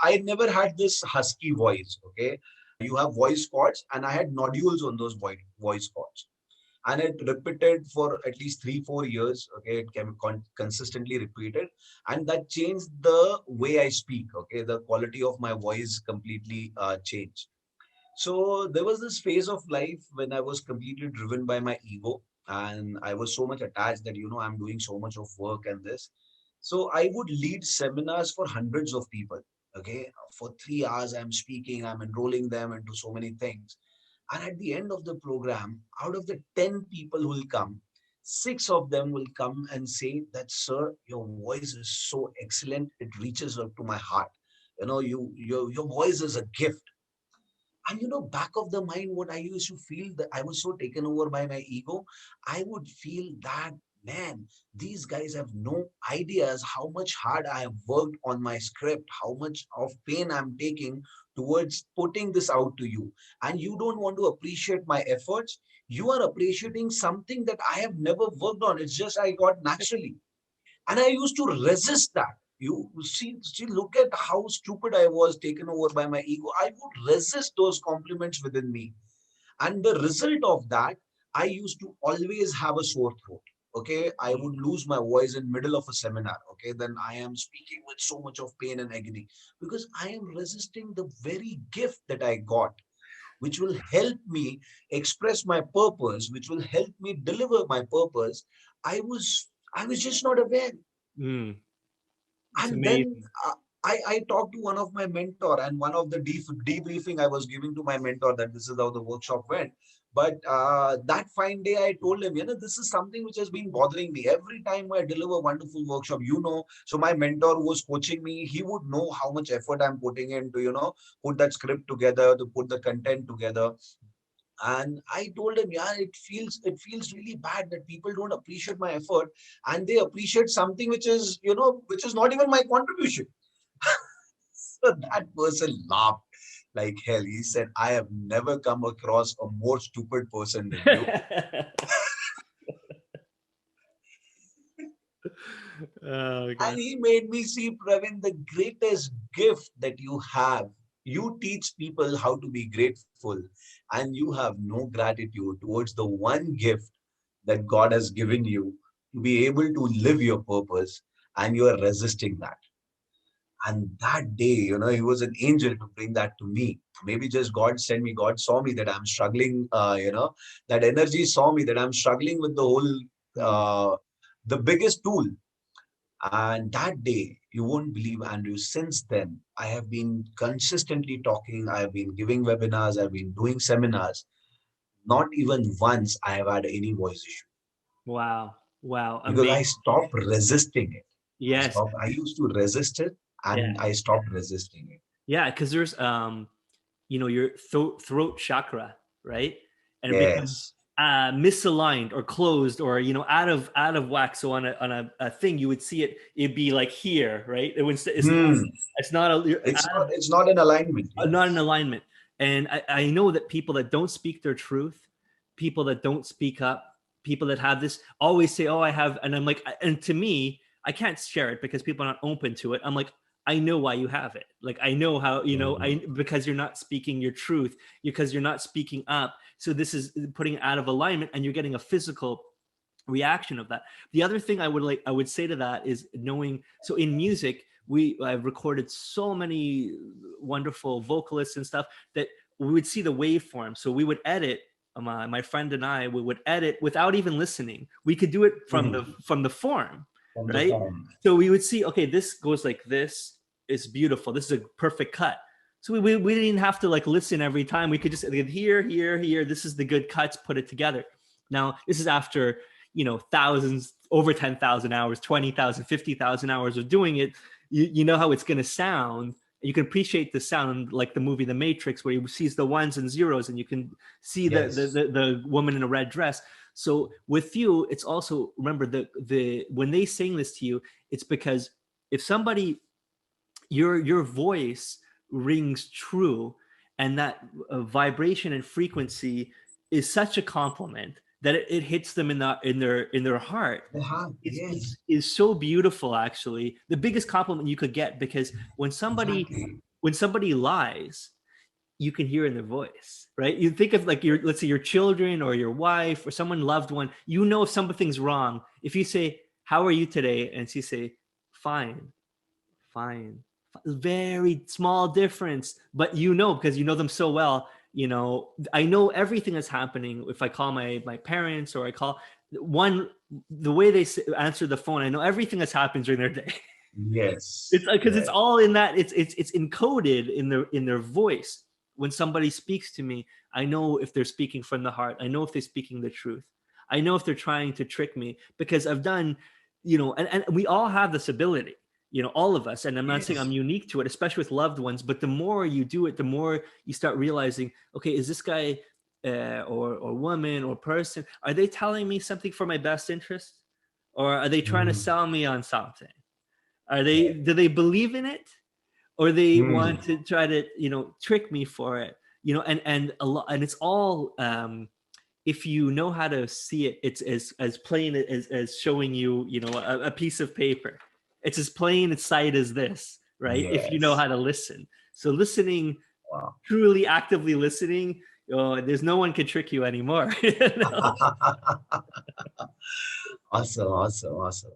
I never had this husky voice. Okay. You have voice cords, and I had nodules on those voice cords. And it repeated for at least 3 4 years. Okay. It can consistently repeated. And that changed the way I speak. Okay. The quality of my voice completely changed. So there was this phase of life when I was completely driven by my ego, and I was so much attached that, I'm doing so much of work and this. So I would lead seminars for hundreds of people. Okay. For 3 hours, I'm speaking, I'm enrolling them into so many things. And at the end of the program, out of the 10 people who will come, six of them will come and say that, sir, your voice is so excellent. It reaches up to my heart. Your voice is a gift. And back of the mind, what I used to feel, that I was so taken over by my ego, I would feel that, man, these guys have no ideas how much hard I have worked on my script, how much of pain I'm taking towards putting this out to you. And you don't want to appreciate my efforts. You are appreciating something that I have never worked on. It's just I got naturally. And I used to resist that. You see, look at how stupid I was, taken over by my ego. I would resist those compliments within me. And the result of that, I used to always have a sore throat. Okay. I would lose my voice in middle of a seminar. Okay. Then I am speaking with so much of pain and agony because I am resisting the very gift that I got, which will help me express my purpose, which will help me deliver my purpose. I was just not aware. Mm, it's And then amazing. I talked to one of my mentor, and one of the debriefing I was giving to my mentor, that this is how the workshop went. But that fine day, I told him, this is something which has been bothering me. Every time I deliver a wonderful workshop, so my mentor who was coaching me, he would know how much effort I'm putting in to, put that script together, to put the content together. And I told him, yeah, it feels really bad that people don't appreciate my effort, and they appreciate something which is not even my contribution. So that person laughed like hell. He said, I have never come across a more stupid person than you. Oh And god. he made me see, Pravin, the greatest gift that you have. You teach people how to be grateful, and you have no gratitude towards the one gift that God has given you to be able to live your purpose, and you are resisting that. And that day, he was an angel to bring that to me. Maybe just God sent me, God saw me that I'm struggling, that energy saw me that I'm struggling with the whole, Mm. the biggest tool. And that day, you won't believe, Andrew, since then, I have been consistently talking, I have been giving webinars, I've been doing seminars. Not even once I have had any voice issue Wow. Wow. because I Amazing. stopped resisting it. Yes. I used to resist it, Yeah. and I stopped resisting it. Yeah, because there's your throat chakra, right? And it becomes Yes. misaligned or closed or out of whack. So on a thing, you would see it'd be like here, right? Hmm. It's not It's out not, of it's not in alignment. not in Yes. alignment. And I know that people that don't speak their truth, people that don't speak up, people that have this always say, "Oh, I have," and I'm like, and to me, I can't share it because people are not open to it. I'm like, I know why you have it. Like I know how Mhm. I because you're not speaking your truth, because you're not speaking up. So this is putting it out of alignment, and you're getting a physical reaction of that. The other thing I would say to that is knowing. So in music, I've recorded so many wonderful vocalists and stuff that we would see the waveform. So we would edit. My friend and I we would edit without even listening. We could do it from the Mhm. form, From the right? form. So we would see, okay, this goes like this. It's beautiful. This is a perfect cut. So we didn't have to like listen every time. We could just here, here, here. This is the good cuts. Put it together. Now this is after thousands, over 10,000 hours, 20,000, 50,000 hours of doing it. You know how it's going to sound. You can appreciate the sound, like the movie The Matrix, where you sees the ones and zeros, and you can see Yes. the woman in a red dress. So with you, it's also, remember, the when they sing this to you, it's because if somebody, your voice rings true, and that vibration and frequency is such a compliment that it hits them in their heart. The heart. Is Yes. is so beautiful, actually, the biggest compliment you could get, because when somebody Exactly. when somebody lies, you can hear in their voice, right? You think of like your, let's say your children or your wife or someone loved one, you know if something's wrong. If you say, how are you today? And she say, fine, fine. Very small difference, but you know, because you know them so well, you know, I know everything that's happening. If I call my parents or I call one, the way they answer the phone, I know everything that's happened during their day. Yes. It's like, because it's Yes. all in that, it's encoded in their voice. When somebody speaks to me, I know if they're speaking from the heart. I know if they're speaking the truth. I know if they're trying to trick me, because I've done, you know, and we all have this ability, you know, all of us. And I'm not saying I'm Yes. unique to it, especially with loved ones, but the more you do it, the more you start realizing, okay, is this guy or woman or person, are they telling me something for my best interest? Or are they trying to Mm. sell me on something? Are they, do they believe in it, or they want Mm. to try to, you know, trick me for it? You know, and a lot, and it's all if you know how to see it, it's as plain as showing you, you know, a piece of paper. It's as plain its sight as this, right? If you know Yes. how to listen. So listening, Wow. truly actively listening, there's no one can trick you anymore. You know? Awesome. Awesome. Awesome.